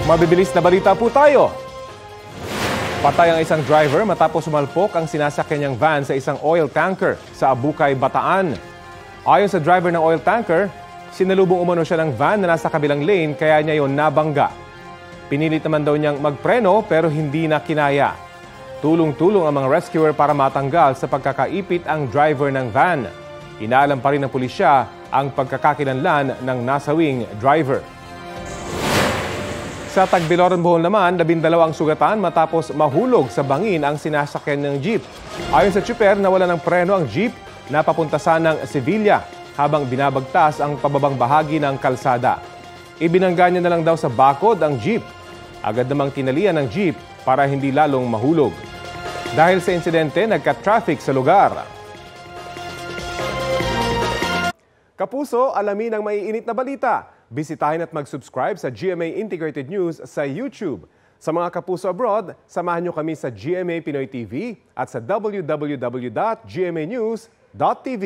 Mabibilis na balita po tayo. Patay ang isang driver matapos sumalpok ang sinasakyan niyang van sa isang oil tanker sa Abukay, Bataan. Ayon sa driver ng oil tanker, sinalubong umano siya ng van na nasa kabilang lane kaya niya yon nabangga. Pinilit naman daw niyang magpreno pero hindi na kinaya. Tulong-tulong ang mga rescuer para matanggal sa pagkakaipit ang driver ng van. Inaalam pa rin ng pulisya ang pagkakakilanlan ng nasawing driver. Sa Tagbiloran, Bohol naman, 12 ang sugatan matapos mahulog sa bangin ang sinasakyan ng jeep. Ayon sa tsuper, nawala ng preno ang jeep na papunta sanang Sevilla habang binabagtas ang pababang bahagi ng kalsada. Ibinangga niya na lang daw sa bakod ang jeep. Agad namang tinalian ng jeep para hindi lalong mahulog. Dahil sa insidente, nagka-traffic sa lugar. Kapuso, alamin ang maiinit na balita. Bisitahin at mag-subscribe sa GMA Integrated News sa YouTube. Sa mga kapuso abroad, samahan niyo kami sa GMA Pinoy TV at sa www.gmanews.tv.